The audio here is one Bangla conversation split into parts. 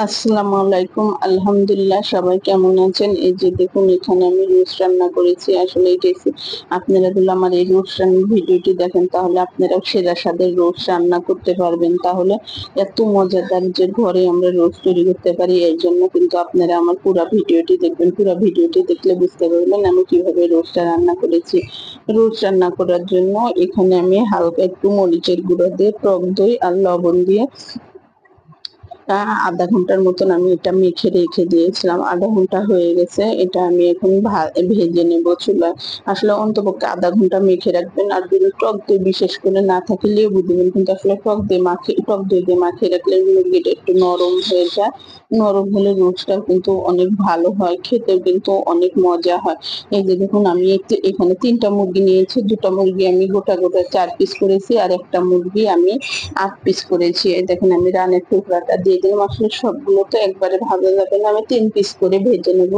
আসসালামু আলাইকুম। আলহামদুলিল্লাহ, সবাই কেমন আছেন? এই যে দেখুন, এখানে আমি রোস্ট রান্না করেছি। আসলে এই আপনারা যদি আমার এই রোস্ট রান্নার ভিডিওটি দেখেন, তাহলে আপনারাও সেরা স্বাদের রোস্ট রান্না করতে পারবেন। তাহলে এত মজাদার যে ঘরে আমরা রোস্ট তৈরি করতে পারি, এর জন্য কিন্তু আপনারা আমার পুরা ভিডিওটি দেখবেন। পুরা ভিডিওটি দেখলে বুঝতে পারবেন আমি কিভাবে রোস্টটা রান্না করেছি। রোস্ট রান্না করার জন্য এখানে আমি হালকা একটু মরিচের গুঁড়ো দিয়ে, টক দই আর লবণ দিয়ে আধা ঘন্টার মতন আমি এটা মেখে রেখে দিয়েছিলাম। আধা ঘন্টা হয়ে গেছে, এটা আমি এখন ভেজে নেব চুলায়। আসলে অন্তপক্ষে আধা ঘন্টা মেখে রাখবেন। আর যদি টক দই বিশেষ করে না থাকে, লেবু দিবেন, কিন্তু আসলে টক দই দিয়ে মাখিয়ে রাখলে মুরগিটা একটু নরম হয়ে যায়। নরম হলে রোস্টটা কিন্তু অনেক ভালো হয়, খেতেও কিন্তু অনেক মজা হয়। এই যে দেখুন, আমি এখানে ৩টা মুরগি নিয়েছি। ২টা মুরগি আমি গোটা গোটা ৪ পিস করেছি, আর একটা মুরগি আমি ৮ পিস করেছি। এই দেখেন, আমি রানের টুকরাটা দিয়ে দিলাম। আসলে সবগুলো তো একবারে ভাজা যাবে না, আমি ৩ পিস করে ভেজে নেব।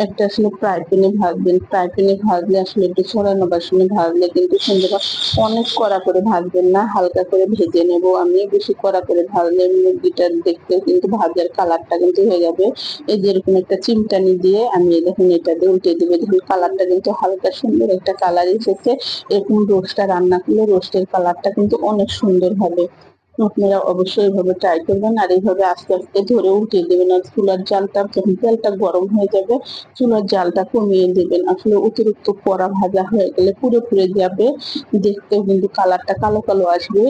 একটা আসলে ফ্রাই প্যানে ভাজবেন। ফ্রাই প্যানে ভাজলে আসলে একটু ছড়ানো বাসনে ভাজলে কিন্তু সুন্দর হয়। অনেক কড়া করে ভাজবেন না, হালকা করে ভেজে নেব আমি। বেশি কড়া করে ভাজলে মুরগিটা দেখতেও কিন্তু ভাজার কালারটা কিন্তু হয়ে যাবে। এই যে এরকম একটা চিমটানি দিয়ে আমি দেখুন এটা দিয়ে উল্টে দেবো। দেখুন কালারটা কিন্তু হালকা সুন্দর একটা কালার এসেছে। এরকম রোস্টটা রান্না করলে রোস্টের কালারটা কিন্তু অনেক সুন্দর হবে। আপনারা অবশ্যই এভাবে ট্রাই করবেন, আর এইভাবে আস্তে আস্তে ধরে উল্টে দেবেন। আর চুলার জালটা, যখন তেলটা গরম হয়ে যাবে, চুলার জালটা কমিয়ে দেবেন। আসলে অতিরিক্ত কড়া ভাজা হয়ে গেলে পুড়ে পুড়ে যাবে, দেখতেও কিন্তু কালারটা কালো কালো আসবে।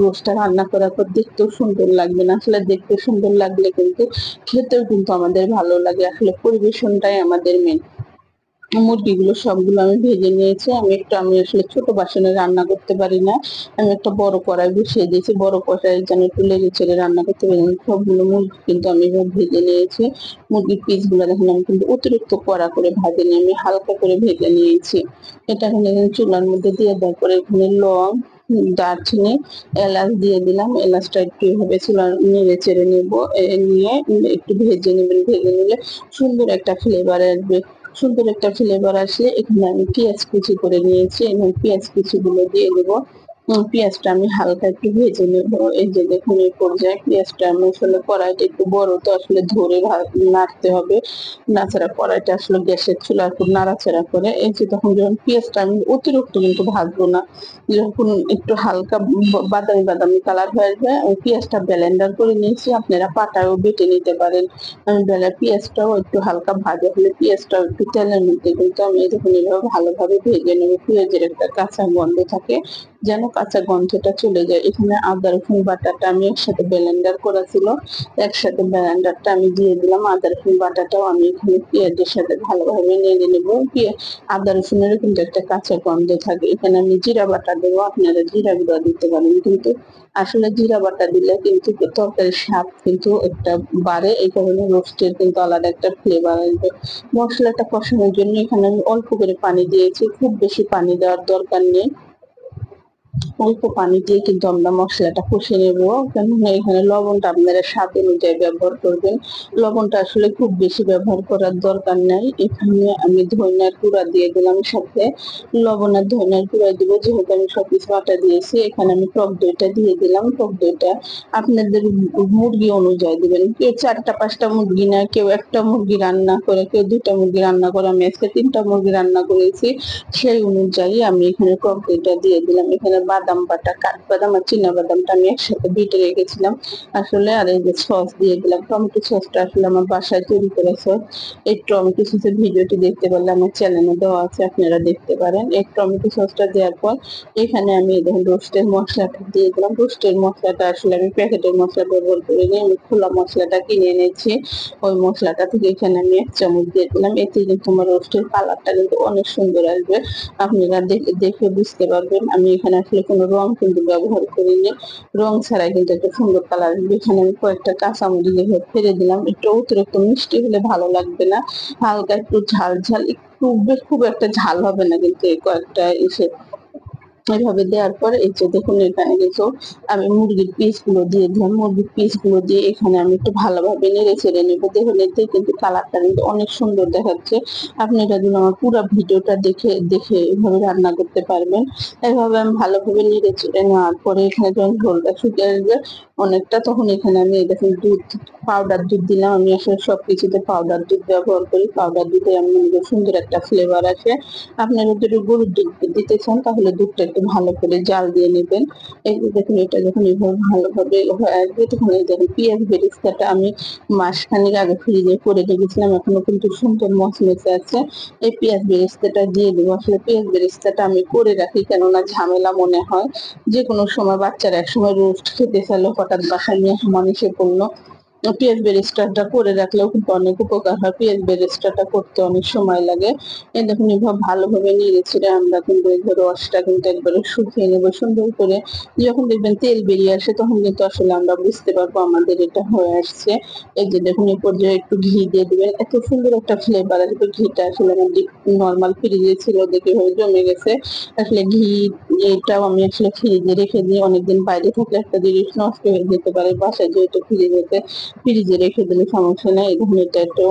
রোস্টটা রান্না করার পর দেখতেও সুন্দর লাগবে না। আসলে দেখতে সুন্দর লাগলে কিন্তু খেতেও কিন্তু আমাদের ভালো লাগে। আসলে পরিবেশনটাই আমাদের মেন। মুরগিগুলো সবগুলো আমি ভেজে নিয়েছি। আমি আসলে ছোট বাসনে রান্না করতে পারি না। আমি একটা বড় কড়াই বসিয়ে দিয়েছি। বড় কড়াই যেন একটু নেড়ে চেড়ে রান্না করতে পারি। সবগুলো মুরগি কিন্তু আমি এভাবে ভেজে নিয়েছি। মুরগির পিসগুলো দেখুন, আমি কিন্তু অতিরিক্ত কড়া করে ভাজিনি, আমি হালকা করে ভেজে নিয়েছি। এটা এখানে চুলার মধ্যে দিয়ে দেওয়ার পরে এখানে লং, দারচিনি, এলাচ দিয়ে দিলাম। এলাচটা একটু এভাবে চুলা নেড়ে চেড়ে নেবো। নিয়ে একটু ভেজে নেবেন। ভেজে নিলে সুন্দর একটা ফ্লেভার আসবে। সুন্দর একটা ফ্লেভার আসলে এখানে আমি পেঁয়াজ কুচি করে নিয়েছি এবং পেঁয়াজ কুচিগুলো দিয়ে দেবো। পেঁয়াজটা আমি হালকা একটু ভেজে নেব। এই যে দেখুন, এই পর্যায়ে পেঁয়াজটা আমি আসলে কড়াইটা একটু বড়, তো আসলে ধরে নাড়তে হবে। নাড়াচাড়া, কড়াইটা আসলে গ্যাসের চুলার উপর নাড়াচাড়া করে। এই যে তখন যখন পেঁয়াজটা, আমি অতিরিক্ত কিন্তু ভাজবো না, যখন একটু হালকা বাদামি বাদামি কালার হয়ে যায়, আমি পেঁয়াজটা ব্লেন্ডার করে নিয়েছি। আপনারা পাটায়ও বেটে নিতে পারেন। আমি পেঁয়াজটাও একটু হালকা ভাজা হলে পেঁয়াজটাও একটু তেলের মধ্যে কিন্তু আমি দেখুন এভাবে ভালোভাবে ভেজে নেব। পেঁয়াজের একটা কাঁচা গন্ধ থাকে, যেন কাঁচা গন্ধটা চলে যায়। এখানে আদা রসুন বাটাটা আমি একসাথে ব্লেন্ডার করা ছিল, একসাথে ব্লেন্ডারটা আমি দিয়ে দিলাম। আদা রসুন বাটাটাও আমি এখানে পেঁয়াজের সাথে ভালোভাবে নেড়ে নেবো। আদা রসুনেরও কিন্তু একটা কাঁচা গন্ধ থাকে। এখানে আমি জিরা বাটা দেবো, আপনারা জিরা গুঁড়া দিতে পারেন, কিন্তু আসলে জিরা বাটা দিলে কিন্তু তরকারির স্বাদ কিন্তু একটা বাড়ে। এই কারণে রোস্টের কিন্তু আলাদা একটা ফ্লেভার আসবে। মশলাটা কষানোর জন্য এখানে আমি অল্প করে পানি দিয়েছি, খুব বেশি পানি দেওয়ার দরকার নেই। অল্প পানি দিয়ে কিন্তু আমরা মশলাটা কষে নেব। কেননা এখানে লবণটা আপনারা স্বাদ অনুযায়ী ব্যবহার করবেন। লবণটা আসলে খুব বেশি ব্যবহার করার দরকার নাই। এখানে আমি ধনিয়ার গুঁড়া দিয়ে দিলাম সাথে। লবণ আর ধনিয়ার গুঁড়া দিব, যেহেতু আমি সবকিছু বাটা দিয়েছি। এখানে আমি টক দইটা দিয়ে দিলাম। টক দইটা আপনাদের মুরগি অনুযায়ী দিবেন। কেউ ৪টা ৫টা মুরগি নেয়, কেউ একটা মুরগি রান্না করে, কেউ ২টা মুরগি রান্না করে। আমি আজকে ৩টা মুরগি রান্না করেছি, সেই অনুযায়ী আমি এখানে টক দইটা দিয়ে দিলাম। এখানে বাদাম বাটা, কাঠবাদাম আর বাদামটা আমি একসাথে বেটে রেখেছিলাম আসলে। আর এই যে সস দিয়ে দিলাম, টমেটো সসটা আসলে আমার বাসায় তৈরি করে সস। এই টমেটো সসের ভিডিওটি দেখতে পারলে আমার চ্যানেলে দেওয়া আছে, আপনারা দেখতে পারেন। এই টমেটো সসটা দেওয়ার পর এখানে আমি দেখুন রোস্টের মশলাটা দিয়ে দিলাম। রোস্টের মশলাটা আসলে আমি প্যাকেটের মশলা ব্যবহার করিনি, আমি খোলা মশলাটা কিনে এনেছি। ওই মশলাটা থেকে এখানে আমি ১ চামচ দিয়ে দিলাম। এতে কিন্তু আমার রোস্টের কালারটা কিন্তু অনেক সুন্দর আসবে। আপনারা দেখে বুঝতে পারবেন আমি এখানে আসলে কোনো রং কিন্তু ব্যবহার করিনি। রং ছাড়াই কিন্তু একটা সুন্দর কালার আসবে। এখানে আমি কয়েকটা কাঁচামরিচ এভাবে ফেলে দিলাম। একটু অতিরিক্ত মিষ্টি হলে ভালো লাগবে না, হালকা একটু ঝাল ঝাল, একটু খুব একটা ঝাল হবে না, কিন্তু এই কয়েকটা এসে এভাবে দেওয়ার পরে এই যে দেখুন এখানে কিন্তু আমি মুরগির পিস গুলো দিয়ে দিলাম। মুরগির পিস গুলো দিয়ে এখানে আমি একটু ভালোভাবে নেড়ে চেড়ে নেবো। দেখুন এতে কিন্তু কালারটা কিন্তু অনেক সুন্দর দেখাচ্ছে। আপনি এটা যদি আমার পুরো ভিডিওটা দেখে এভাবে রান্না করতে পারবেন। এভাবে আমি ভালোভাবে নেড়ে চেড়ে নেওয়ার পরে এখানে যখন ঝোলটা শুকিয়ে আসবে অনেকটা, তখন এখানে আমি এই দেখুন পাউডার দুধ দিলাম। আমি আসলে সবকিছুতে পাউডার দুধ ব্যবহার করি। পাউডার দুধে আমাদের সুন্দর একটা ফ্লেভার আসে। আপনারা যদি গরুর দুধ দিতে চান তাহলে দুধটা একটু ভালো করে জাল দিয়ে নেবেন। এই যে দেখুন এটা যখন এভাবে ভালোভাবে হয়ে আসবে তখন এই দেখুন পেঁয়াজ বেরেস্তাটা আমি মাসখানেক আগে ফ্রিজে করে রেখেছিলাম, এখনো কিন্তু সুন্দর মচমচে আছে। এই পেঁয়াজ বেরেস্তাটা দিয়ে দেবো। আসলে পেঁয়াজ বেরেস্তাটা আমি করে রাখি, কেননা ঝামেলা মনে হয়। যে কোনো সময় বাচ্চারা একসময় রোস্ট খেতে চাইলো, হঠাৎ বাসায় মেহমান এসে পড়লো, পেঁয়াজ বেরেস্তাটা করে রাখলেও কিন্তু অনেক উপকার হয়। পেঁয়াজ বেরেস্তাটা করতে অনেক সময় লাগে। এই দেখুন এভাবে ভালোভাবে নেড়ে চেড়ে আমরা কিন্তু এই যে রসটা কিন্তু একবারে শুকিয়ে নেবো সুন্দর করে। যখন দেখবেন তেল বেরিয়ে আসে তখন কিন্তু আসলে আমরা বুঝতে পারবো আমাদের এটা হয়ে আসছে। এই যে দেখুন এই পর্যায়ে একটু ঘি দিয়ে দিবেন। এত সুন্দর একটা ফ্লেভার আসবে। ঘিটা আসলে আমার নরমাল ফ্রিজে ছিল দেখে এভাবে জমে গেছে। আসলে এটাও আমি আসলে ফ্রিজে রেখে দিই। অনেকদিন বাইরে থাকলে একটা জিনিস নষ্ট হয়ে যেতে পারে। বাসায় যেহেতু ফ্রিজে রেখে দিলে সমস্যা নাই। এই দেখুন এটা একটু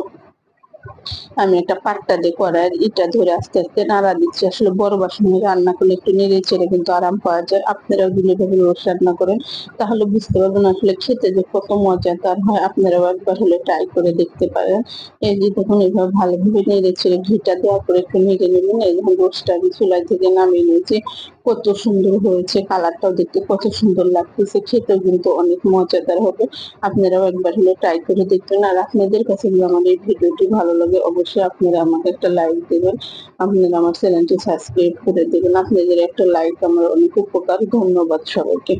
আমি একটা পাট্টা দিয়ে কড়াইয়ের ইটা ধরে আস্তে আস্তে নাড়া দিচ্ছি। আসলে বড় বাসনে রান্না করলে একটু নেড়ে চেড়ে কিন্তু আরাম পাওয়া যায়। আপনারাও যদি এভাবে রোজ রান্না করেন তাহলে বুঝতে পারবেন আসলে খেতে যে কত মজাদার হয়। আপনারাও একবার হলে ট্রাই করে দেখতে পারেন। এই যে দেখুন এইভাবে ভালোভাবে নেড়ে চেড়ে ঘিটা দেওয়ার পরে একটু নেড়ে নেবেন। এই দেখুন রোস্টটা আমি চুলাই থেকে নামিয়ে নিয়েছি। কত সুন্দর হয়েছে, কালারটাও দেখতে কত সুন্দর লাগতেছে, খেতেও কিন্তু অনেক মজাদার হবে। আপনারাও একবার হলে ট্রাই করে দেখবেন। আর আপনাদের কাছে যদি আমার এই ভিডিওটি ভালো লাগে অবশ্যই আপনারা আমাকে একটা লাইক দেবেন। আপনারা আমার চ্যানেলটি সাবস্ক্রাইব করে দেবেন। আপনাদের একটা লাইক আমার অনেক উপকার। ধন্যবাদ সবাইকে।